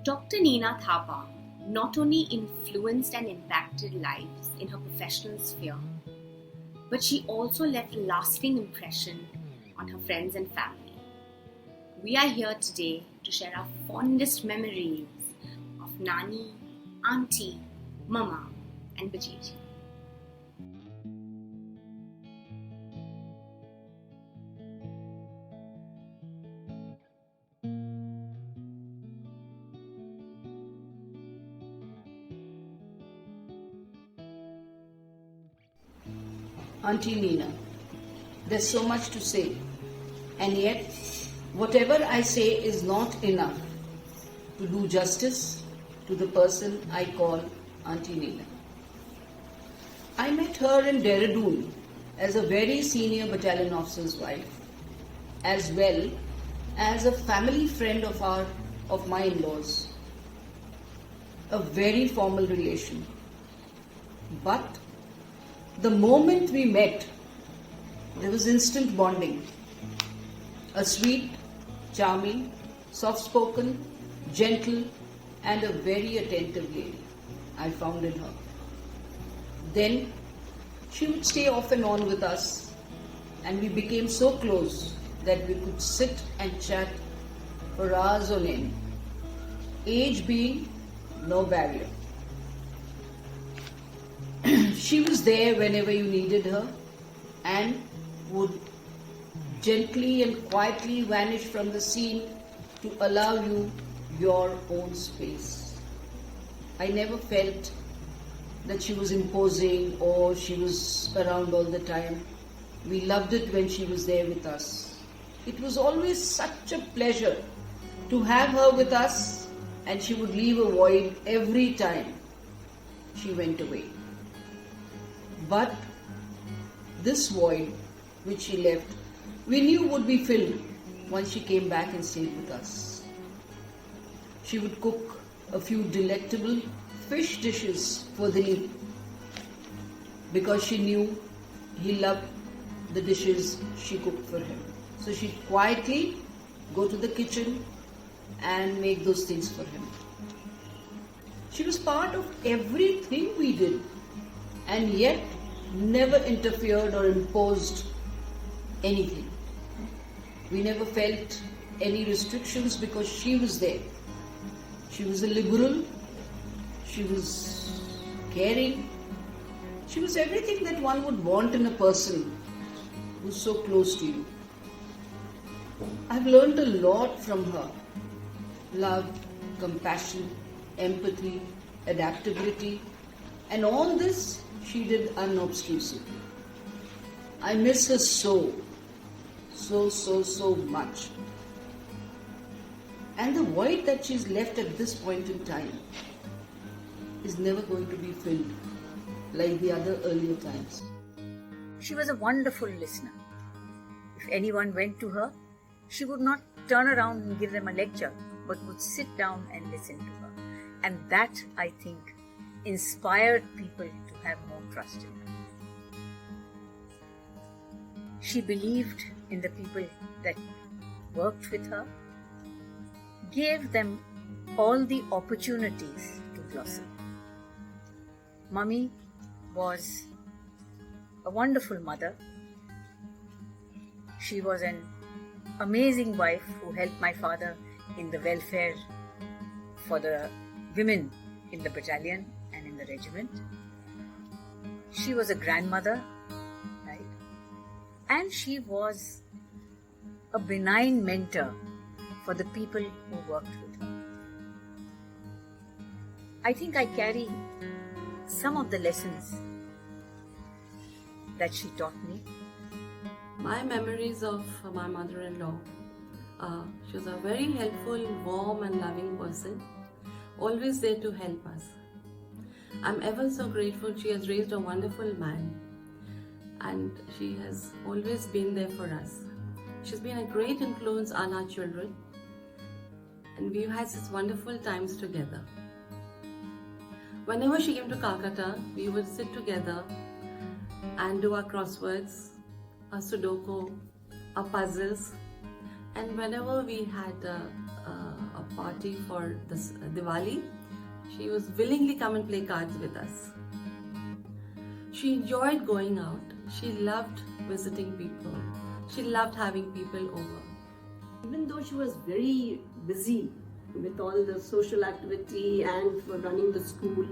Dr. Nina Thapa not only influenced and impacted lives in her professional sphere, but she also left a lasting impression on her friends and family. We are here today to share our fondest memories of Nani, Auntie, Mama, and Bajiji. Auntie Nina, there's so much to say, and yet, whatever I say is not enough to do justice to the person I call Auntie Nina. I met her in Dehradun as a very senior battalion officer's wife, as well as a family friend of my in-laws. A very formal relation. But the moment we met, there was instant bonding. A sweet, charming, soft-spoken, gentle, and a very attentive lady I found in her. Then she would stay off and on with us, and we became so close that we could sit and chat for hours on end. Age being no barrier. She was there whenever you needed her and would gently and quietly vanish from the scene to allow you your own space. I never felt that she was imposing or she was around all the time. We loved it when she was there with us. It was always such a pleasure to have her with us, and she would leave a void every time she went away. But this void which she left, we knew would be filled once she came back and stayed with us. She would cook a few delectable fish dishes for Dilip because she knew he loved the dishes she cooked for him. So she'd quietly go to the kitchen and make those things for him. She was part of everything we did, and yet never interfered or imposed anything. We never felt any restrictions because she was there. She was a liberal, she was caring, she was everything that one would want in a person who's so close to you. I've learned a lot from her. Love, compassion, empathy, adaptability, and all this she did unobtrusively. I miss her so much. And the void that she's left at this point in time is never going to be filled like the other earlier times. She was a wonderful listener. If anyone went to her, she would not turn around and give them a lecture, but would sit down and listen to her. And that, I think, inspired people to have more trust in her. She believed in the people that worked with her, gave them all the opportunities to blossom. Mummy was a wonderful mother. She was an amazing wife who helped my father in the welfare for the women in the battalion and in the regiment. She was a grandmother, right? And she was a benign mentor for the people who worked with her. I think I carry some of the lessons that she taught me. My memories of my mother-in-law, she was a very helpful, warm and loving person, always there to help us. I'm ever so grateful she has raised a wonderful man, and she has always been there for us. She's been a great influence on our children, and we've had such wonderful times together. Whenever she came to Calcutta, we would sit together and do our crosswords, our Sudoku, our puzzles, and whenever we had a party for this Diwali, she was willingly come and play cards with us. She enjoyed going out. She loved visiting people. She loved having people over. Even though she was very busy with all the social activity and for running the school,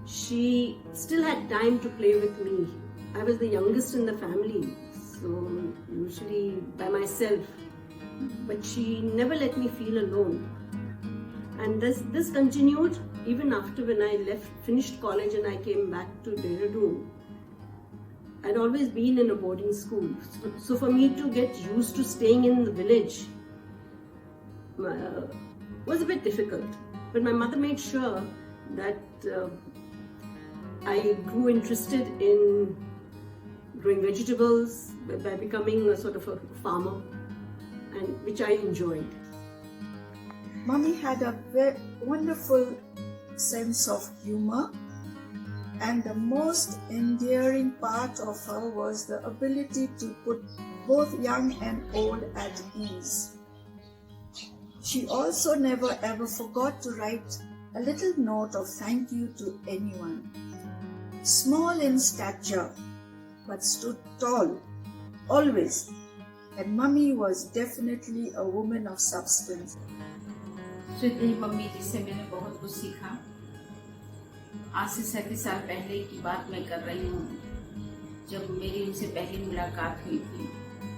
she still had time to play with me. I was the youngest in the family, so usually by myself. But she never let me feel alone. And this continued even after when I finished college and I came back to Dehradun. I'd always been in a boarding school. So for me to get used to staying in the village was a bit difficult. But my mother made sure that I grew interested in growing vegetables by becoming a sort of a farmer, and which I enjoyed. Mummy had a very wonderful sense of humor, and the most endearing part of her was the ability to put both young and old at ease. She also never ever forgot to write a little note of thank you to anyone. Small in stature, but stood tall, always. And Mummy was definitely a woman of substance. Sridevi mummy ji से मैंने बहुत कुछ सीखा। आज से 37 साल पहले की बात मैं कर रही हूँ। जब मेरी उनसे पहली मुलाकात हुई थी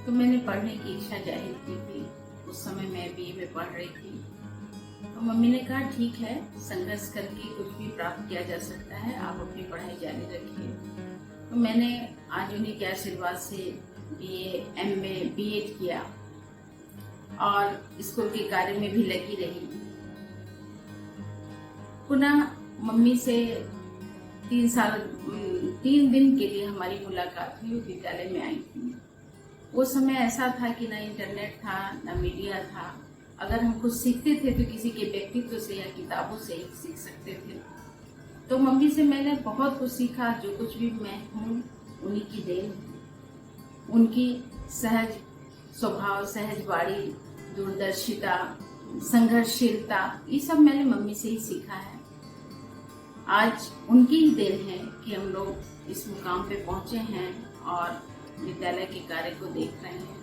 तो मैंने पढ़ने की इच्छा जाहिर की थी। उस समय मैं BA में पढ़ रही थी। तो मम्मी ने कहा ठीक है, संघर्ष करके कुछ भी प्राप्त किया जा सकता है, आप अपनी पढ़ाई जारी रखिए। तो मैंने आज उन्हीं के आशीर्वाद से BA, MA, B.Ed किया और स्कूल के कार्य में भी लगी रही। पुनः मम्मी से 3 दिन के लिए हमारी मुलाकात हुई, विद्यालय में आई थी। वो समय ऐसा था कि ना इंटरनेट था, ना मीडिया था। अगर हम कुछ सीखते थे तो किसी के व्यक्तित्व से या किताबों से ही सीख सकते थे। तो मम्मी से मैंने बहुत कुछ सीखा। जो कुछ भी मैं हूँ उन्हीं की देन, उनकी सहज स्वभाव, सहज वाणी, दूरदर्शिता, संघर्षशीलता, ये सब मैंने मम्मी से ही सीखा है। आज उनकी ही देन है कि हम लोग इस मुकाम पे पहुंचे हैं और विद्यालय के कार्य को देख रहे हैं।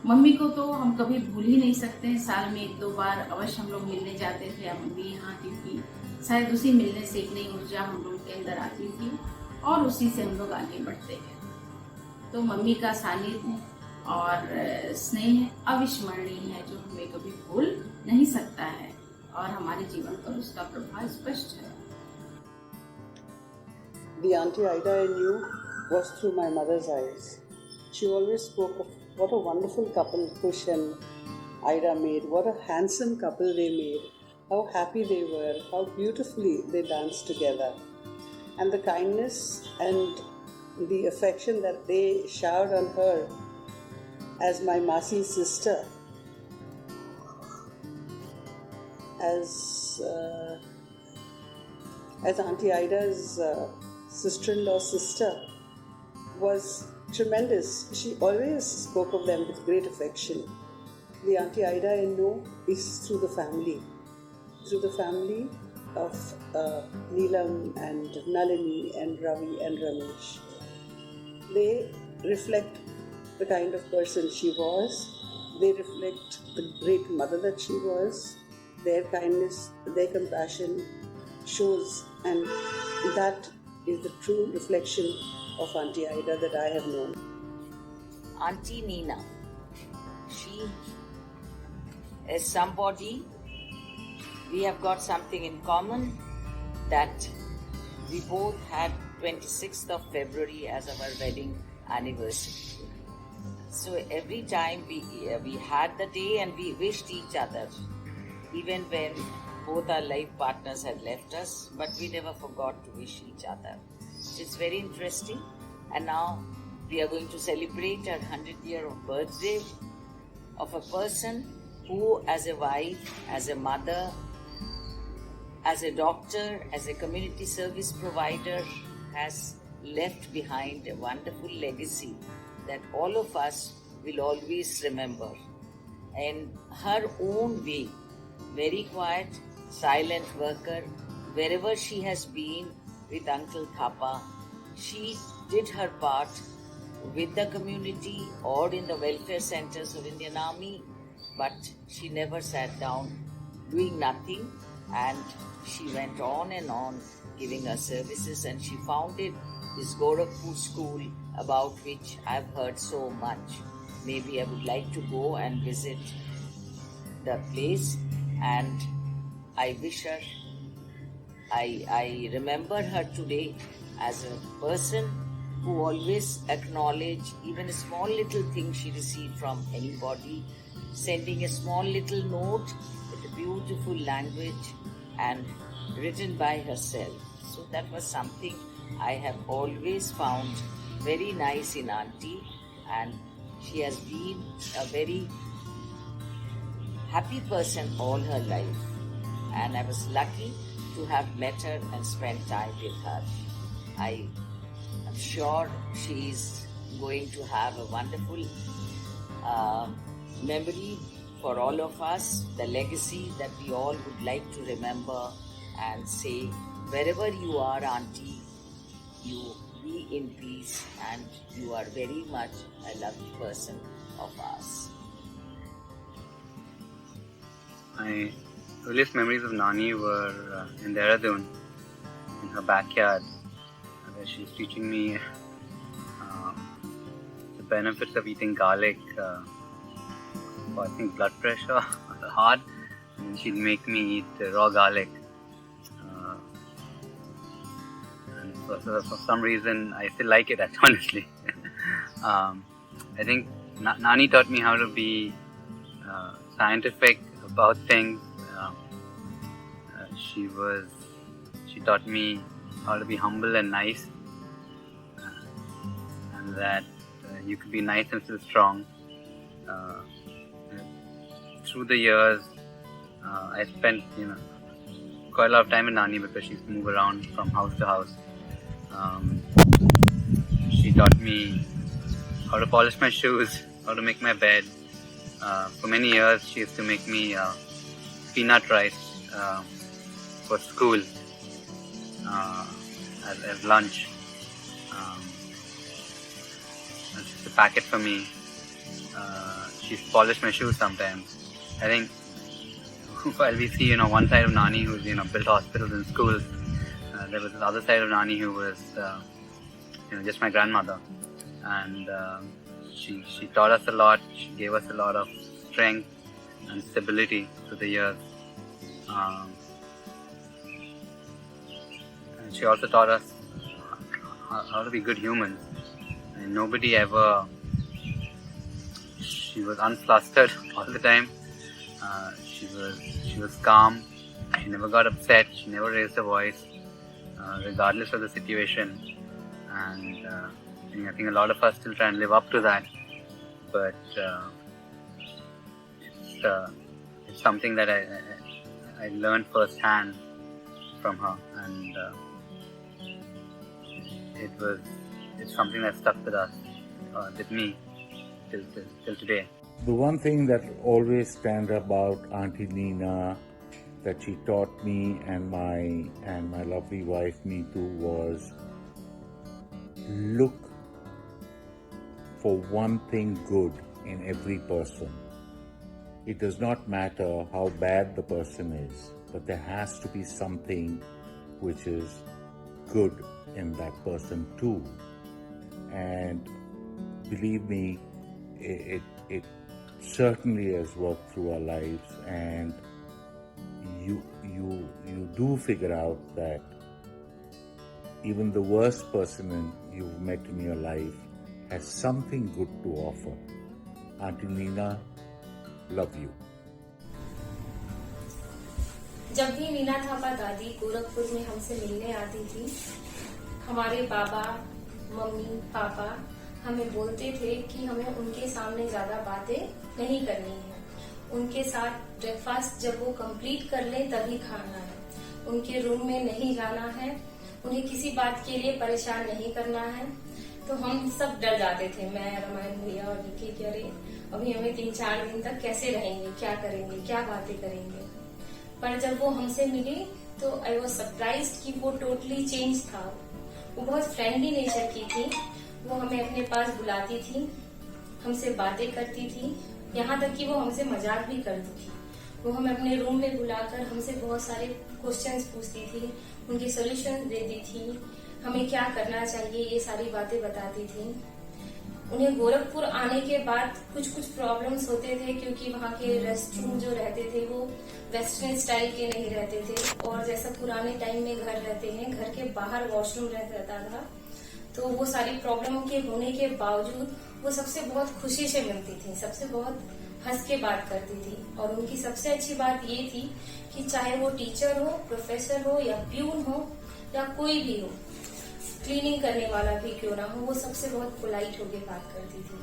मम्मी को तो हम कभी भूल ही नहीं सकते हैं। साल में 1-2 बार अवश्य हम लोग मिलने जाते थे। अब मम्मी यहाँ आती थी, शायद उसी मिलने से एक नई ऊर्जा हम लोग के अंदर आती थी और उसी से हम लोग आगे बढ़ते हैं। तो मम्मी का सानिध्य और स्नेह अविस्मरणीय है, जो हमें कभी भूल नहीं सकता है और हमारे जीवन पर उसका प्रभाव स्पष्ट है। The Auntie Ida I knew was through my mother's eyes. She always spoke of what a wonderful couple Kush and Ida made, what a handsome couple they made, how happy they were, how beautifully they danced together. And the kindness and the affection that they showered on her as my Masi's sister, as Auntie Ida's sister-in-law's sister, was tremendous. She always spoke of them with great affection. The Auntie Ida I know is through the family of Neelam and Nalini and Ravi and Ramesh. They reflect the kind of person she was. They reflect the great mother that she was. Their kindness, their compassion shows, and that is the true reflection of Auntie Ida that I have known. Auntie Nina, she is somebody, we have got something in common, that we both had 26th of February as our wedding anniversary. So every time we had the day and we wished each other, even when both our life partners had left us, but we never forgot to wish each other. It's very interesting. And now we are going to celebrate our 100th year of birthday of a person who, as a wife, as a mother, as a doctor, as a community service provider, has left behind a wonderful legacy that all of us will always remember. in her own way, very quiet, silent worker. Wherever she has been with Uncle Thapa, she did her part with the community or in the welfare centers of Indian Army, but she never sat down doing nothing, and she went on and on giving her services, and she founded this Gorakhpur school about which I've heard so much. Maybe I would like to go and visit the place, and I wish her, I remember her today as a person who always acknowledged even a small little thing she received from anybody, sending a small little note with a beautiful language and written by herself. So that was something I have always found very nice in Auntie, and she has been a very happy person all her life, and I was lucky to have met her and spent time with her. I am sure she is going to have a wonderful memory for all of us, the legacy that we all would like to remember and say, wherever you are, Auntie, you be in peace, and you are very much a loved person of ours. My earliest memories of Nani were in Dehradun, in her backyard, where she's teaching me the benefits of eating garlic for, I think, blood pressure or the heart. And she'd make me eat raw garlic. And for some reason, I still like it, honestly. I think Nani taught me how to be scientific about things. She taught me how to be humble and nice, and that you could be nice and still strong. Through the years, I spent quite a lot of time with Nani because she used to move around from house to house. She taught me how to polish my shoes, how to make my bed. For many years, she used to make me peanut rice for school as lunch. And she used to pack it for me. She used to polish my shoes sometimes. I think while we see, one side of Nani who's, built hospitals and schools, there was the other side of Nani who was, just my grandmother. And she taught us a lot. She gave us a lot of strength and stability through the years. And she also taught us how to be good humans. And nobody ever... She was unflustered all the time. She was calm. She never got upset. She never raised her voice, regardless of the situation. And I think a lot of us still try and live up to that. But it's something that I learned firsthand from her, and it's something that stuck with us, with me, till today. The one thing that always stands about Auntie Nina that she taught me and my lovely wife Neetu was look for one thing good in every person. It does not matter how bad the person is, but there has to be something which is good in that person too. And believe me, it certainly has worked through our lives, and you do figure out that even the worst person you've met in your life has something good to offer. Auntie Nina, love you. जब भी नीना थापा दादी गोरखपुर में हमसे मिलने आती थी, हमारे बाबा, mummy, पापा हमें बोलते थे कि हमें उनके सामने ज्यादा बातें नहीं करनी है। उनके साथ ब्रेकफास्ट जब वो कंप्लीट कर ले तभी खाना है। उनके रूम में नहीं जाना है, उन्हें किसी बात के लिए परेशान नहीं करना है। तो हम सब डर जाते थे, मैं, रामायण भैया और विक्की, कि अरे अभी हमें 3-4 दिन तक कैसे रहेंगे, क्या करेंगे, क्या बातें करेंगे। पर जब वो हमसे मिली तो आई वॉज सरप्राइज्ड कि वो टोटली चेंज था। वो बहुत फ्रेंडली नेचर की थी। वो हमें अपने पास बुलाती थी, हमसे बातें करती थी, यहाँ तक कि वो हमसे मजाक भी करती थी। वो हमें अपने रूम में बुलाकर हमसे बहुत सारे क्वेश्चंस पूछती थी, उनके सॉल्यूशन देती थी, हमें क्या करना चाहिए ये सारी बातें बताती थी। उन्हें गोरखपुर आने के बाद कुछ प्रॉब्लम्स होते थे क्योंकि वहाँ के रेस्टरूम जो रहते थे वो वेस्टर्न स्टाइल के नहीं रहते थे, और जैसा पुराने टाइम में घर रहते हैं, घर के बाहर वॉशरूम रहता था। तो वो सारी प्रॉब्लमों के होने के बावजूद वो सबसे बहुत खुशी से मिलती थी, सबसे बहुत हंस के बात करती थी। और उनकी सबसे अच्छी बात ये थी कि चाहे वो टीचर हो, प्रोफेसर हो या प्यून हो या कोई भी हो, क्लीनिंग करने वाला भी क्यों ना हो, वो सबसे बहुत पोलाइट होके बात करती थी।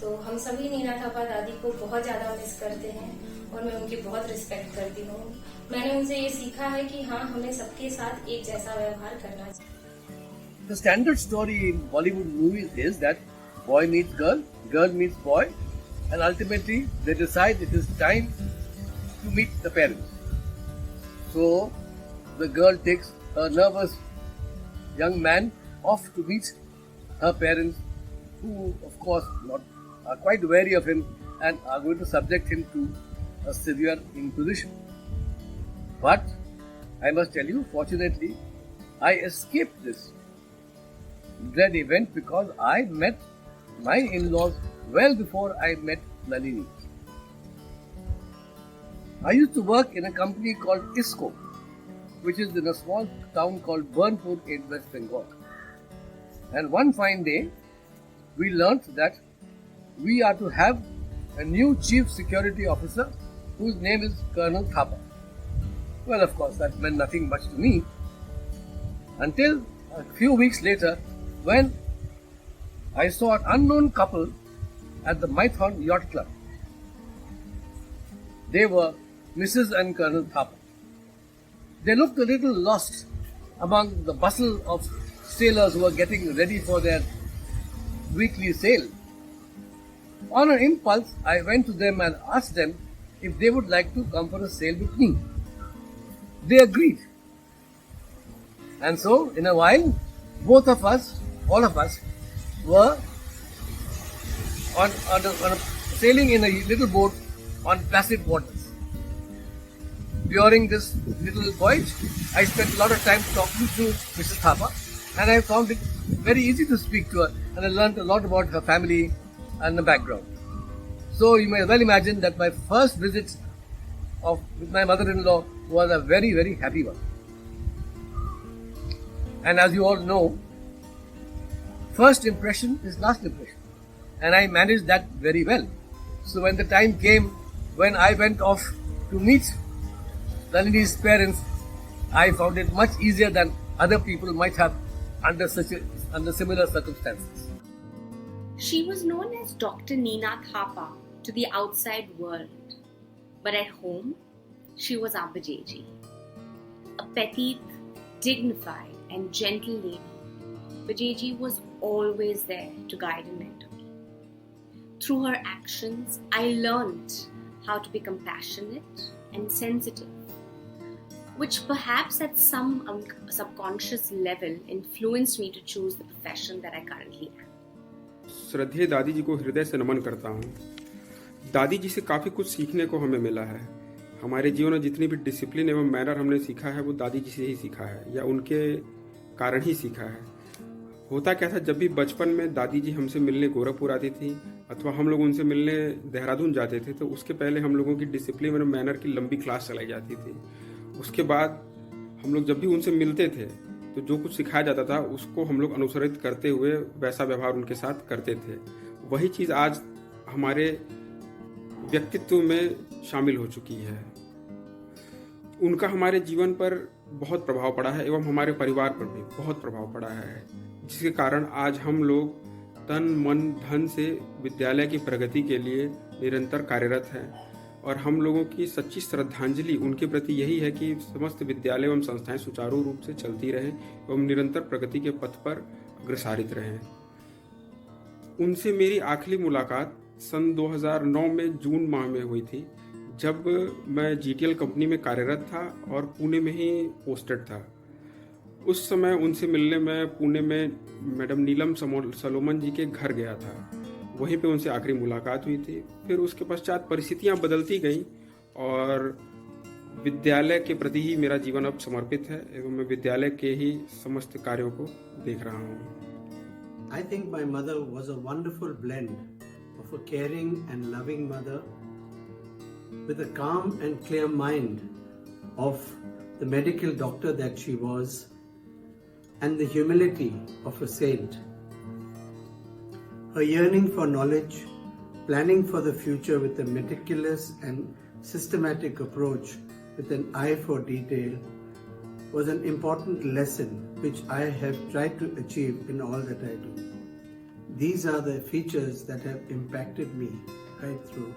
तो हम सभी नीना थापा दादी को बहुत ज्यादा मिस करते हैं और मैं उनकी बहुत रिस्पेक्ट करती हूँ। मैंने उनसे ये सीखा है कि हाँ, हमें सबके साथ एक जैसा व्यवहार करना चाहिए। The standard story in Bollywood movies is that boy meets girl, girl meets boy, and ultimately they decide it is time to meet the parents. So the girl takes a nervous young man off to meet her parents, who of course are quite wary of him and are going to subject him to a severe inquisition. But I must tell you, fortunately, I escaped this dread event because I met my in-laws well before I met Nalini. I used to work in a company called ISCO, which is in a small town called Burnpur in West Bengal. And one fine day, we learnt that we are to have a new chief security officer whose name is Colonel Thapa. Well, of course, that meant nothing much to me until a few weeks later, when I saw an unknown couple at the Maithon Yacht Club. They were Mrs. and Colonel Thapa. They looked a little lost among the bustle of sailors who were getting ready for their weekly sail. On an impulse, I went to them and asked them if they would like to come for a sail with me. They agreed. And so, in a while, both of us, all of us, were sailing in a little boat on placid waters. During this little voyage, I spent a lot of time talking to Mrs. Thapa, and I found it very easy to speak to her, and I learned a lot about her family and the background. So you may well imagine that my first visit with my mother-in-law was a very, very happy one. And as you all know, first impression is last impression. And I managed that very well. So when the time came when I went off to meet Nalini's parents, I found it much easier than other people might have under similar circumstances. She was known as Dr. Neena Thapa to the outside world. But at home, she was Abba Jeji. A petite, dignified and gentle lady, Bajeji was always there to guide and mentor me. Through her actions, I learned how to be compassionate and sensitive, which perhaps at some subconscious level influenced me to choose the profession that I currently am. श्रद्धेय दादी जी को हृदय से नमन करता हूँ। दादी जी से काफ़ी कुछ सीखने को हमें मिला है। हमारे जीवन में जितनी भी डिसिप्लिन एवं मैनर हमने सीखा है वो दादी जी से ही सीखा है या उनके कारण ही सीखा है। होता क्या था, जब भी बचपन में दादी जी हमसे मिलने गोरखपुर आती थी अथवा हम लोग उनसे मिलने देहरादून जाते थे तो उसके पहले हम लोगों की डिसिप्लिन और मैनर की लंबी क्लास चलाई जाती थी। उसके बाद हम लोग जब भी उनसे मिलते थे तो जो कुछ सिखाया जाता था उसको हम लोग अनुसरित करते हुए वैसा व्यवहार उनके साथ करते थे। वही चीज़ आज हमारे व्यक्तित्व में शामिल हो चुकी है। उनका हमारे जीवन पर बहुत प्रभाव पड़ा है एवं हमारे परिवार पर भी बहुत प्रभाव पड़ा है, जिसके कारण आज हम लोग तन मन धन से विद्यालय की प्रगति के लिए निरंतर कार्यरत हैं और हम लोगों की सच्ची श्रद्धांजलि उनके प्रति यही है कि समस्त विद्यालय एवं संस्थाएं सुचारू रूप से चलती रहें एवं निरंतर प्रगति के पथ पर अग्रसारित रहें। उनसे मेरी आखिरी मुलाकात सन 2009 में जून माह में हुई थी, जब मैं GTL कंपनी में कार्यरत था और पुणे में ही पोस्टेड था। उस समय उनसे मिलने मैं पुणे में मैडम नीलम सलोमन जी के घर गया था। वहीं पे उनसे आखिरी मुलाकात हुई थी। फिर उसके पश्चात परिस्थितियां बदलती गईं और विद्यालय के प्रति ही मेरा जीवन अब समर्पित है एवं मैं विद्यालय के ही समस्त कार्यों को देख रहा हूँ। I think my mother was a wonderful blend of a caring and loving mother with a calm and clear mind of the medical doctor that she was and the humility of a saint. Her yearning for knowledge, planning for the future with a meticulous and systematic approach with an eye for detail was an important lesson which I have tried to achieve in all that I do. These are the features that have impacted me right through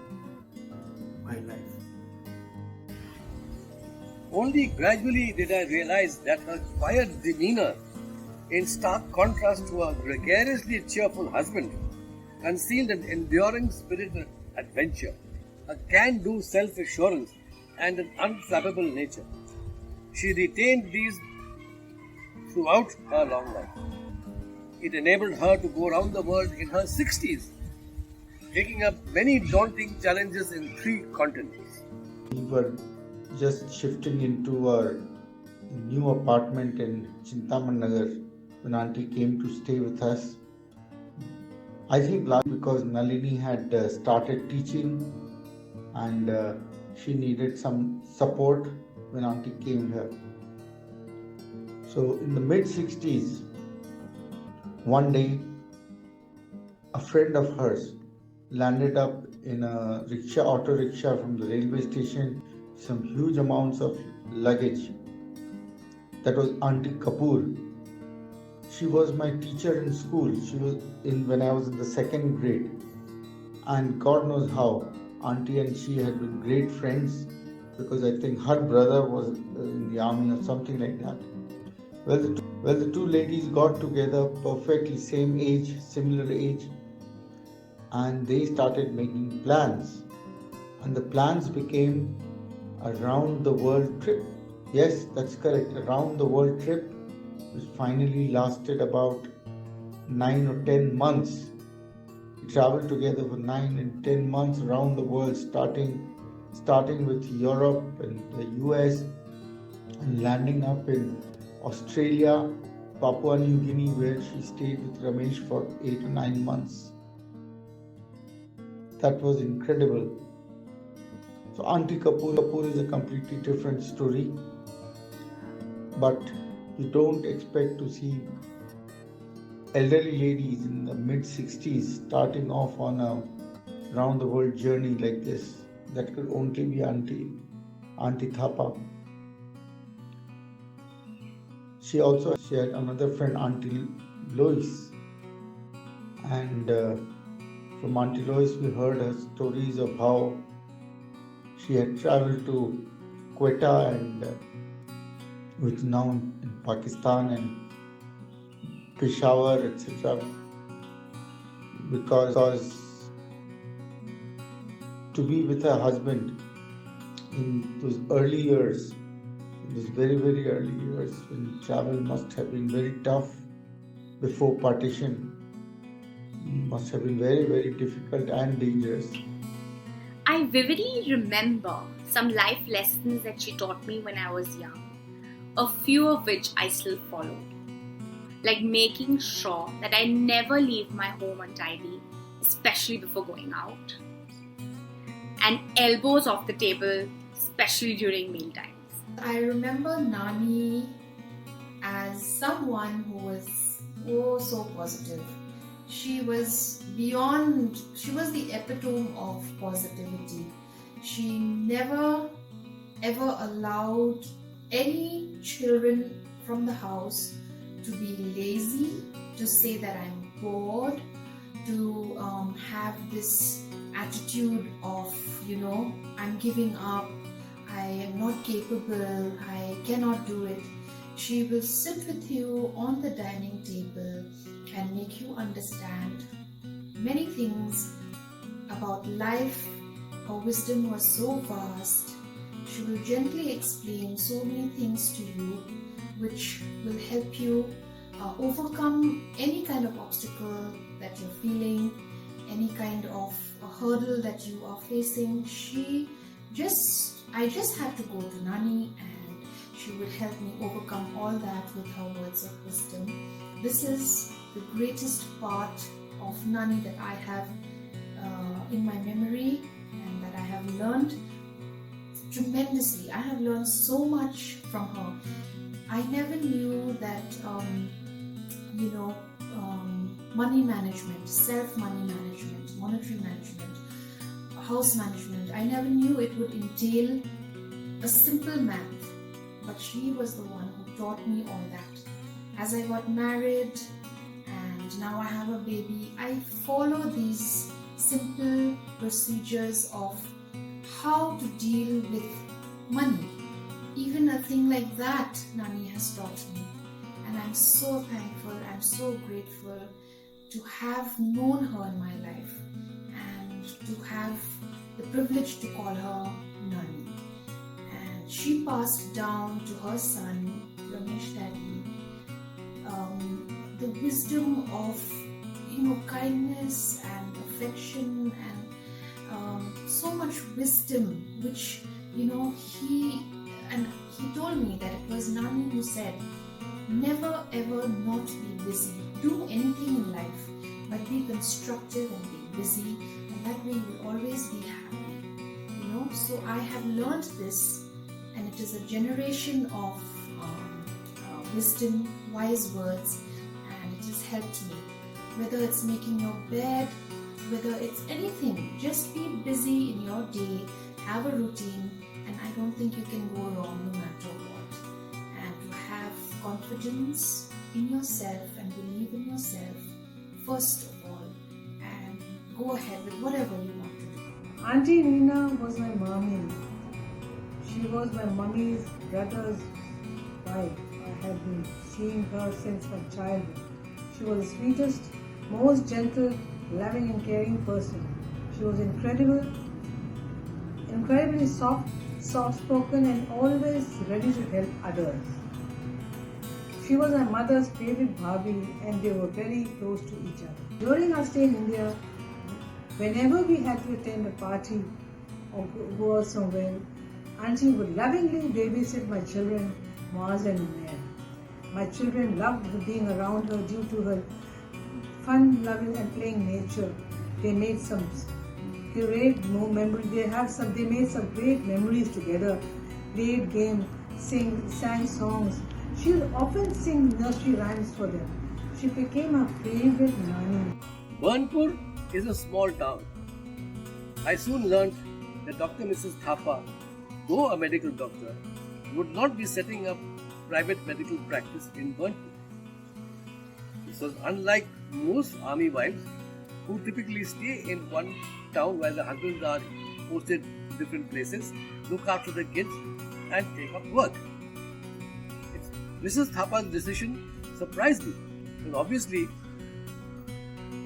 my life. Only gradually did I realize that her quiet demeanor, in stark contrast to her gregariously cheerful husband, concealed an enduring spirit of adventure, a can-do self-assurance, and an unflappable nature. She retained these throughout her long life. It enabled her to go around the world in her 60s, taking up many daunting challenges in 3 continents. We were just shifting into our new apartment in Chintaman Nagar when Auntie came to stay with us. I think largely because Nalini had started teaching and she needed some support when Auntie came here. So in the mid-60s, one day a friend of hers landed up in a auto rickshaw from the railway station, some huge amounts of luggage. That was Auntie Kapoor. She was my teacher in school. She was when I was in the 2nd grade. And God knows how, Auntie and she had been great friends because I think her brother was in the army or something like that. Well, the two ladies got together, perfectly same age, similar age, and they started making plans. And the plans became a round the world trip. Yes, that's correct, a round the world trip, which finally lasted about 9 or 10 months. We traveled together for 9 and 10 months around the world, starting with Europe and the US and landing up in Australia, Papua New Guinea, where she stayed with Ramesh for 8 or 9 months. That was incredible. So Auntie Kapoor is a completely different story, but you don't expect to see elderly ladies in the mid-60s starting off on a round-the-world journey like this. That could only be Auntie Thapa. She had another friend, Auntie Lois, and from Auntie Lois we heard her stories of how she had traveled to Quetta and which is now in Pakistan, and Peshawar, etc. Because to be with her husband in those early years, in those very, very early years when travel must have been very tough before partition, must have been very, very difficult and dangerous. I vividly remember some life lessons that she taught me when I was young, a few of which I still follow, like making sure that I never leave my home untidy, especially before going out, and elbows off the table, especially during meal times. I remember Nani as someone who was so positive. She was the epitome of positivity. She never ever allowed any children from the house to be lazy, to say that I'm bored, to have this attitude of, I'm giving up, I am not capable, I cannot do it. She will sit with you on the dining table and make you understand many things about life. Her wisdom was so vast. She will gently explain so many things to you which will help you overcome any kind of obstacle that you're feeling, any kind of a hurdle that you are facing. I just had to go to Nani and she would help me overcome all that with her words of wisdom. This is the greatest part of Nani that I have in my memory and that I have learned tremendously. I have learned so much from her. I never knew that, money management, self-money management, monetary management, house management, I never knew it would entail a simple math. But she was the one who taught me all that. As I got married and now I have a baby, I follow these simple procedures of how to deal with money. Even a thing like that, Nani has taught me. And I'm so thankful, I'm so grateful to have known her in my life and to have the privilege to call her Nani. And she passed down to her son, Ramesh Daddy, the wisdom of kindness and affection and so much wisdom, which he told me that it was Nani who said, never ever not be busy. Do anything in life, but be constructive and be busy, and that way you will always be happy. So I have learned this, and it is a generation of wisdom, wise words, and it has helped me. Whether it's making your bed, whether it's anything, just be busy in your day, have a routine, and I don't think you can go wrong no matter what. And to have confidence in yourself and believe in yourself first of all, and go ahead with whatever you want to do. Auntie Nina was my mommy. She was my mommy's brother's wife. I had been seeing her since my childhood. She was the sweetest, most gentle, loving and caring person. She was incredibly soft-spoken and always ready to help others. She was my mother's favorite bhabhi and they were very close to each other. During our stay in India, whenever we had to attend a party or go out somewhere, Auntie would lovingly babysit my children, Maz and Umair. My children loved being around her due to her fun, loving and playing nature. They made some great memories. They made some great memories together. Played games, sang songs. She would often sing nursery rhymes for them. She became our favorite Nani. Burnpur is a small town. I soon learned that Dr. Mrs. Thapa, though a medical doctor, would not be setting up private medical practice in Burnpur. This was unlike most army wives who typically stay in one town while the husbands are posted in different places, look after the kids and take up work. Mrs. Thapa's decision surprised me, because obviously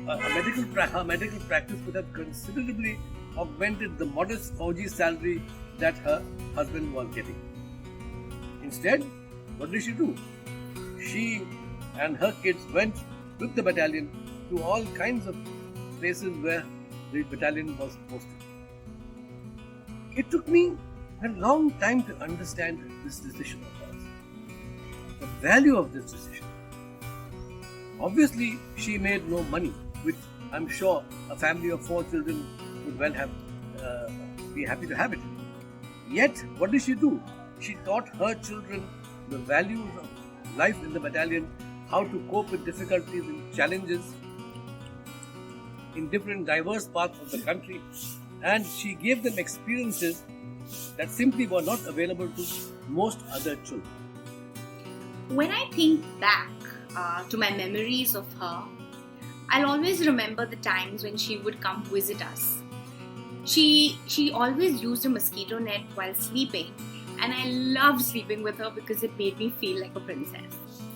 her medical practice could have considerably augmented the modest Fauji salary that her husband was getting. Instead, what did she do? She and her kids went with the battalion to all kinds of places where the battalion was posted. It took me a long time to understand this decision of hers, the value of this decision. Obviously, she made no money, which I'm sure a family of 4 children would well have be happy to have it. Yet, what did she do? She taught her children the values of life in the battalion, how to cope with difficulties and challenges in different diverse parts of the country, and she gave them experiences that simply were not available to most other children. When I think back to my memories of her, I'll always remember the times when she would come visit us. She always used a mosquito net while sleeping, and I loved sleeping with her because it made me feel like a princess.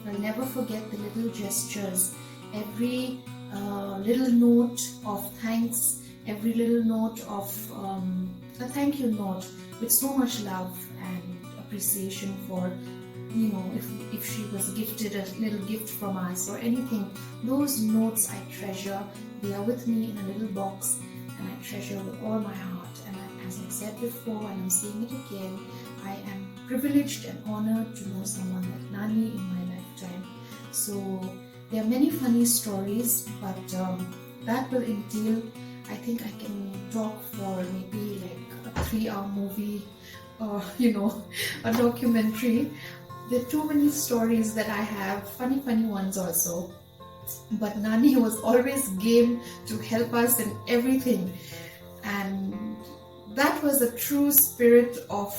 I'll never forget the little gestures, every little note of thanks, every little note of a thank you note with so much love and appreciation for, if she was gifted a little gift from us or anything. Those notes I treasure. They are with me in a little box, and I treasure with all my heart. And as I said before, and I'm saying it again, I am privileged and honored to know someone like Nani in my lifetime. So there are many funny stories, but that will entail, I think I can talk for maybe like a 3-hour movie or, a documentary. There are too many stories that I have, funny ones also. But Nani was always game to help us in everything. And that was a true spirit of,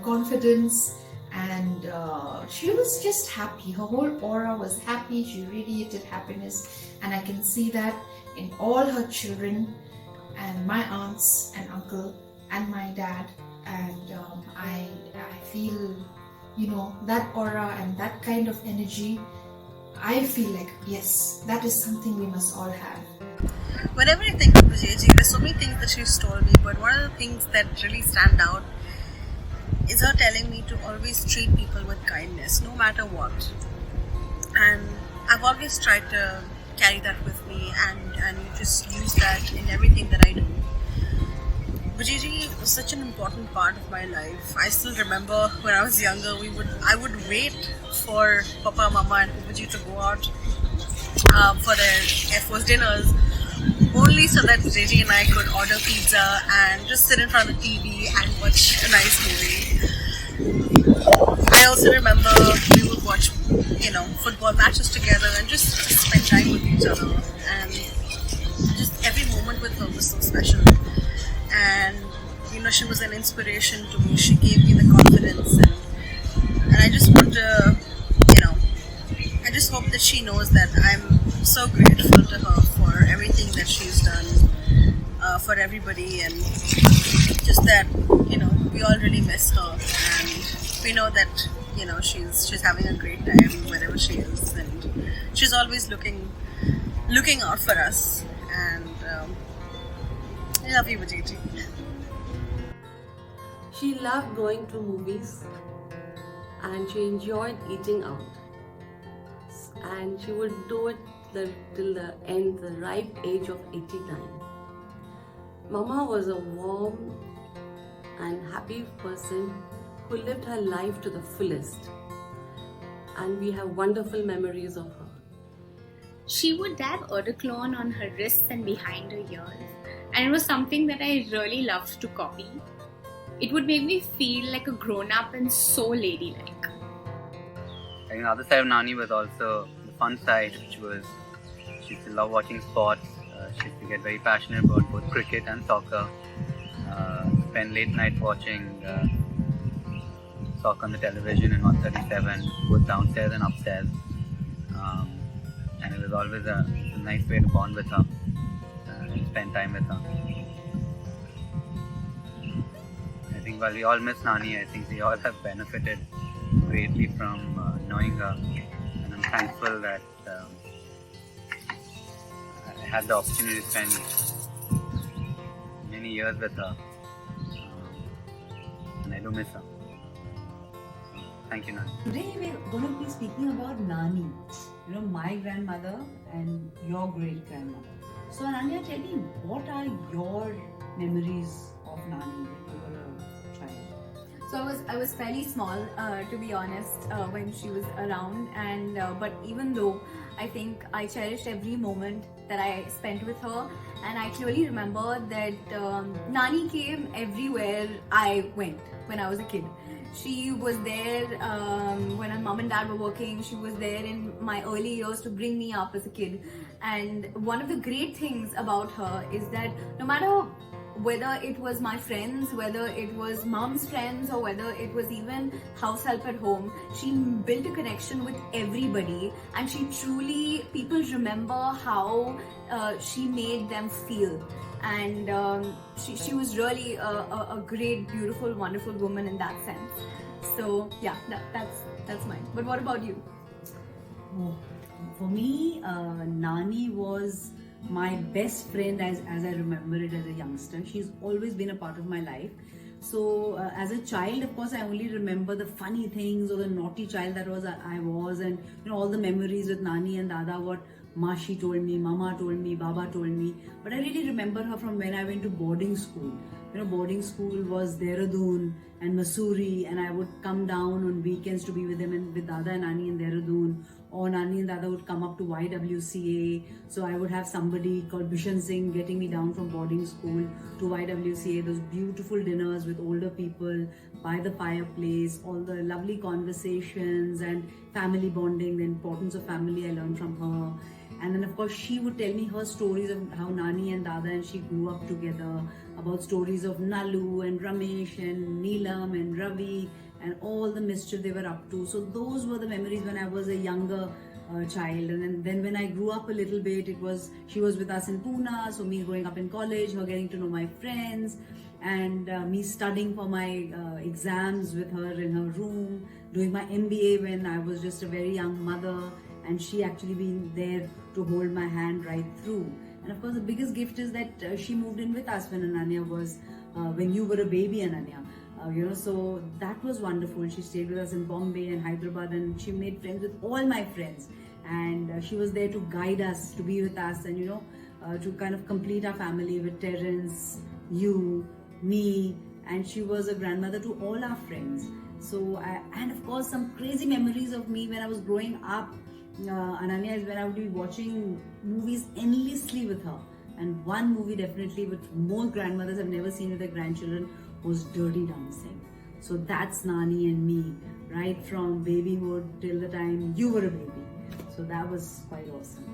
confidence. And she was just happy. Her whole aura was happy. She radiated happiness. And I can see that in all her children and my aunts and uncle and my dad. And I feel, that aura and that kind of energy. I feel like, yes, that is something we must all have. Whenever I think of Vijayji, there's so many things that she's told me, but one of the things that really stand out is her telling me to always treat people with kindness, no matter what. And I've always tried to carry that with me and just use that in everything that I do. Vijayji was such an important part of my life. I still remember when I was younger, I would wait for Papa, Mama and Ubaji to go out for their Air Force dinners, only so that Vijayji and I could order pizza and just sit in front of the TV and watch a nice movie. I also remember we would watch, football matches together and just spend time with each other. And just every moment with her was so special. And she was an inspiration to me. She gave me the confidence, and I just want to, I just hope that she knows that I'm so grateful to her for everything that she's done for everybody, and just that we all really miss her, and we know that she's having a great time wherever she is, and she's always looking out for us, and I love you, Vijayji. She loved going to movies and she enjoyed eating out. And she would do it till the end, the ripe age of 89. Mama was a warm and happy person who lived her life to the fullest. And we have wonderful memories of her. She would dab eau de cologne on her wrists and behind her ears. And it was something that I really loved to copy. It would make me feel like a grown-up and so ladylike. I think the other side of Nani was also the fun side, which was she used to love watching sports. She used to get very passionate about both cricket and soccer. Spend late night watching soccer on the television in 137, both downstairs and upstairs. And it was always a nice way to bond with her and spend time with her. I think while we all miss Nani, I think we all have benefited greatly from knowing her, and I'm thankful that I had the opportunity to spend many years with her, and I do miss her. Thank you, Nani. Today we're going to be speaking about Nani, my grandmother and your great grandmother. So Ananya, tell me, what are your memories of Nani when you were a child? So I was fairly small, to be honest, when she was around, and but even though I think I cherished every moment that I spent with her, and I clearly remember that Nani came everywhere I went when I was a kid. She was there when my mom and dad were working. She was there in my early years to bring me up as a kid. And one of the great things about her is that no matter whether it was my friends, whether it was mom's friends, or whether it was even house help at home, she built a connection with everybody, and people remember how she made them feel. And she was really a great, beautiful, wonderful woman in that sense. So yeah, that's mine. But what about you? Oh, for me, Nani was my best friend as I remember it as a youngster. She's always been a part of my life. So as a child, of course, I only remember the funny things or the naughty child that I was, and all the memories with Nani and Dada, what Mashi told me, Mama told me, Baba told me. But I really remember her from when I went to boarding school. Boarding school was Dehradun and Mussoorie, and I would come down on weekends to be with them and with Dada and Nani in Dehradun. Or Nani and Dada would come up to YWCA. So I would have somebody called Bishan Singh getting me down from boarding school to YWCA. Those beautiful dinners with older people by the fireplace, all the lovely conversations and family bonding, the importance of family I learned from her. And then of course she would tell me her stories of how Nani and Dada and she grew up together, about stories of Nalu and Ramesh and Neelam and Ravi and all the mischief they were up to. So those were the memories when I was a younger child. And then when I grew up a little bit, she was with us in Pune, so me growing up in college, her getting to know my friends, and me studying for my exams with her in her room, doing my MBA when I was just a very young mother, and she actually being there to hold my hand right through. And of course the biggest gift is that she moved in with us when Ananya was, when you were a baby, Ananya. So that was wonderful. She stayed with us in Bombay and Hyderabad, and she made friends with all my friends. And she was there to guide us, to be with us, and to kind of complete our family with Terence, you, me, and she was a grandmother to all our friends. So, and of course, some crazy memories of me when I was growing up. Ananya is when I would be watching movies endlessly with her. And one movie definitely, which most grandmothers have never seen with their grandchildren, was Dirty Dancing. So that's Nani and me, right from babyhood till the time you were a baby. So that was quite awesome.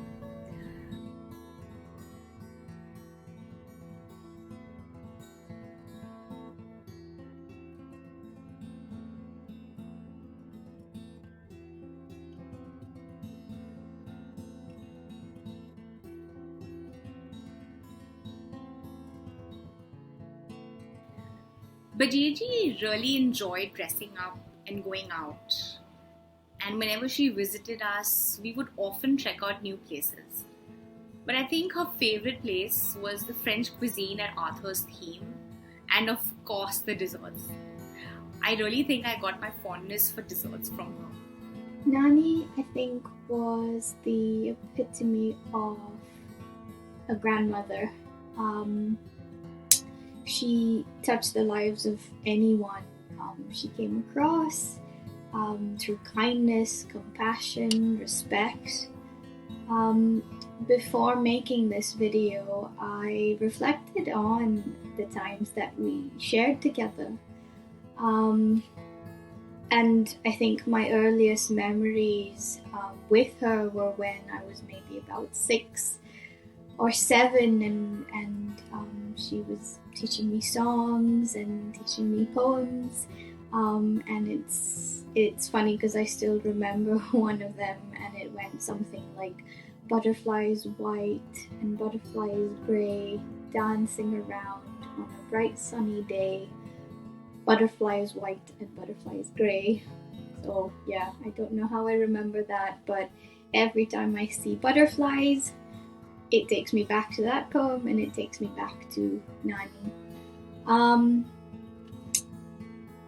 But Gigi really enjoyed dressing up and going out. And whenever she visited us, we would often check out new places. But I think her favorite place was the French cuisine at Arthur's Theme, and of course the desserts. I really think I got my fondness for desserts from her. Nani, I think, was the epitome of a grandmother. She touched the lives of anyone she came across through kindness, compassion, respect. Before making this video, I reflected on the times that we shared together. And I think my earliest memories with her were when I was maybe about 6 or 7, and she was teaching me songs and teaching me poems, and it's funny because I still remember one of them, and it went something like, butterflies white and butterflies grey, dancing around on a bright sunny day, butterflies white and butterflies grey. So yeah, I don't know how I remember that, but every time I see butterflies, it takes me back to that poem, and it takes me back to Nani.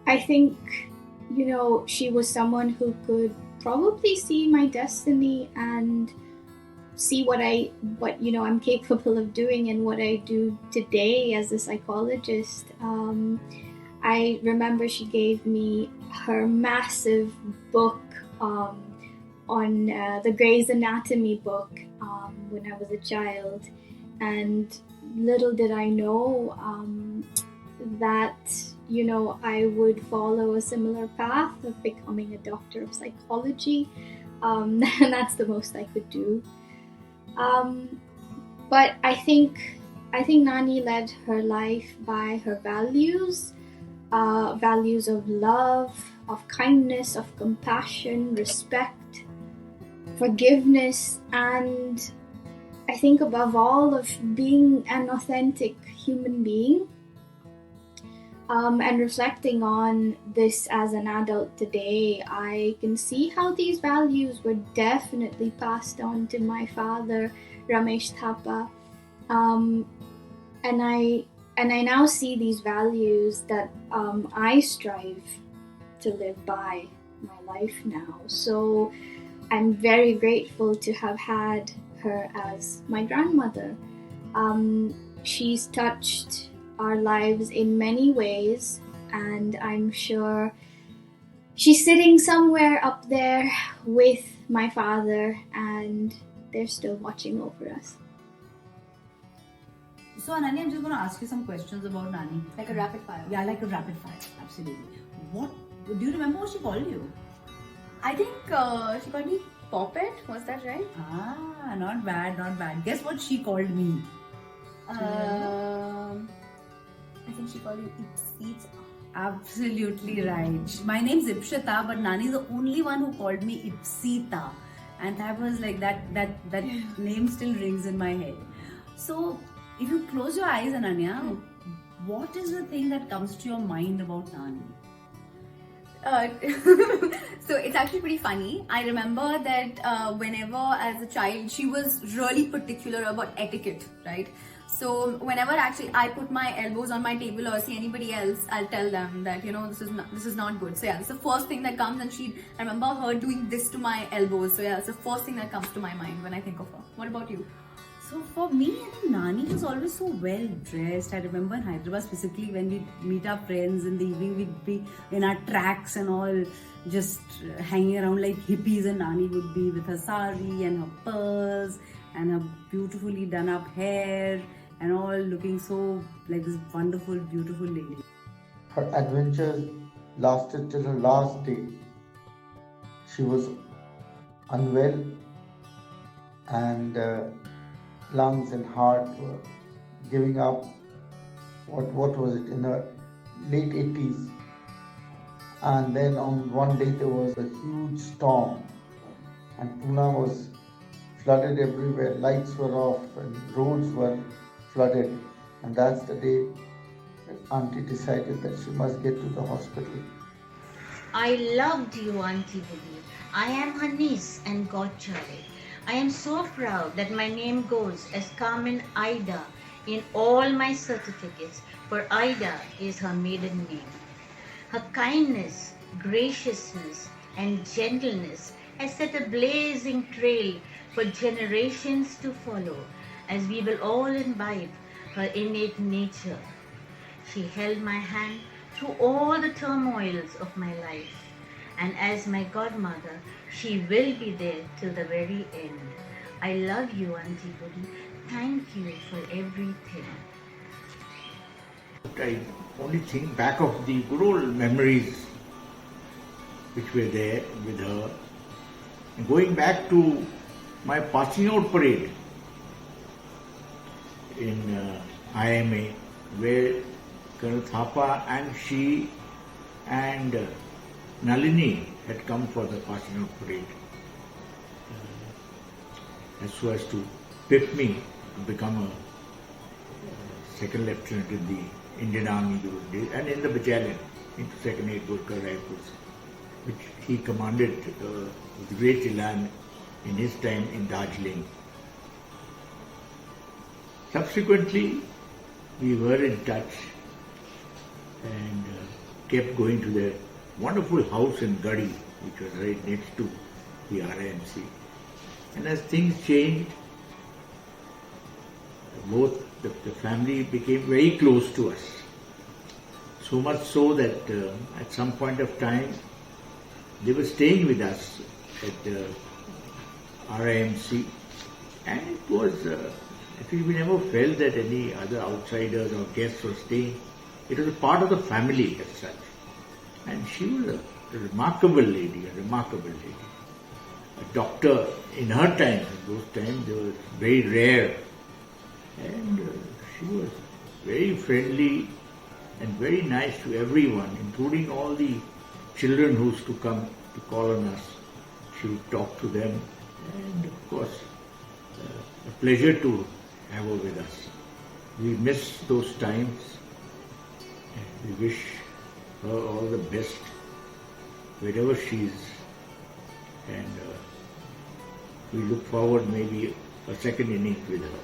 I think, she was someone who could probably see my destiny and see what I'm capable of doing and what I do today as a psychologist. I remember she gave me her massive book on the Grey's Anatomy book when I was a child, and little did I know that I would follow a similar path of becoming a doctor of psychology, and that's the most I could do. But I think Nani led her life by her values of love, of kindness, of compassion, respect, forgiveness, and I think above all of being an authentic human being. And reflecting on this as an adult today, I can see how these values were definitely passed on to my father, Ramesh Thapa. And I now see these values that I strive to live by my life now. So I'm very grateful to have had her as my grandmother. She's touched our lives in many ways, and I'm sure she's sitting somewhere up there with my father, and they're still watching over us. So Ananya, I'm just going to ask you some questions about Nani. Like a rapid fire. Yeah, like a rapid fire. Absolutely. What do you remember what she called you? I think she called me Poppet. Was that right? Ah, not bad, not bad. Guess what she called me? I think she called you Ipsita. Absolutely right. My name's Ipshita, but Nani is the only one who called me Ipsita, and that was like that name still rings in my head. So if you close your eyes, Ananya, what is the thing that comes to your mind about Nani? So it's actually pretty funny. I remember that whenever as a child, she was really particular about etiquette, right? So whenever actually I put my elbows on my table or see anybody else, I'll tell them that, this is not good. So yeah, it's the first thing that comes, and I remember her doing this to my elbows. So yeah, it's the first thing that comes to my mind when I think of her. What about you? So for me, I think Nani was always so well dressed. I remember in Hyderabad specifically, when we'd meet our friends in the evening, we'd be in our tracks and all just hanging around like hippies, and Nani would be with her sari and her pearls and her beautifully done up hair and all looking so like this wonderful, beautiful lady. Her adventures lasted till her last day. She was unwell, and lungs and heart were giving up. What was it, in her late 80s? And then on one day there was a huge storm, and Pune was flooded everywhere. Lights were off and roads were flooded, and that's the day Auntie decided that she must get to the hospital. I loved you, Auntie Budi. I am her niece and godchild. I am so proud that my name goes as Carmen Ida in all my certificates, for Ida is her maiden name. Her kindness, graciousness, and gentleness has set a blazing trail for generations to follow, as we will all imbibe her innate nature. She held my hand through all the turmoils of my life, and as my godmother, she will be there till the very end. I love you, Auntie Budi. Thank you for everything. I only think back of the good old memories which were there with her. And going back to my passing out parade in IMA, where Colonel Thapa and she and Nalini had come for the passing out parade, as so as to pick me to become a second lieutenant in the Indian Army those days, and in the battalion, into 2nd Air Gurkha Rifles, which he commanded with great elan in his time in Darjeeling. Subsequently, we were in touch and kept going to the wonderful house in Gadi, which was right next to the RIMC. And as things changed, both the family became very close to us. So much so that at some point of time, they were staying with us at RIMC, and it was, actually we never felt that any other outsiders or guests were staying. It was a part of the family as such. And she was a remarkable lady, A doctor in her time, in those times, they were very rare. And she was very friendly and very nice to everyone, including all the children who used to come to call on us. She would talk to them, and of course, a pleasure to have her with us. We miss those times, We wish her all the best wherever she is, and we look forward maybe a second innings with her.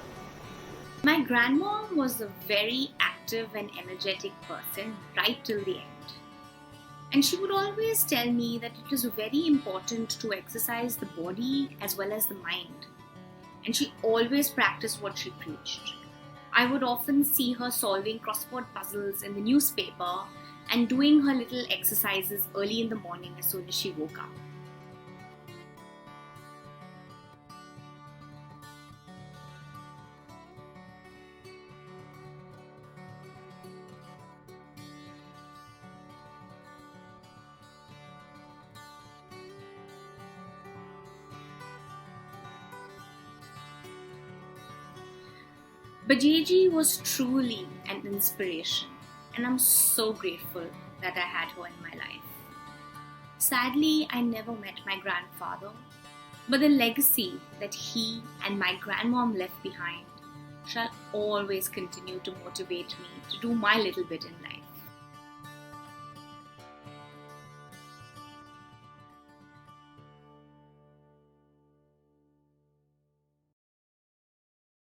My grandmom was a very active and energetic person right till the end. And she would always tell me that it was very important to exercise the body as well as the mind. And she always practiced what she preached. I would often see her solving crossword puzzles in the newspaper and doing her little exercises early in the morning as soon as she woke up. Bajeji was truly an inspiration, and I'm so grateful that I had her in my life. Sadly, I never met my grandfather, but the legacy that he and my grandmom left behind shall always continue to motivate me to do my little bit in life.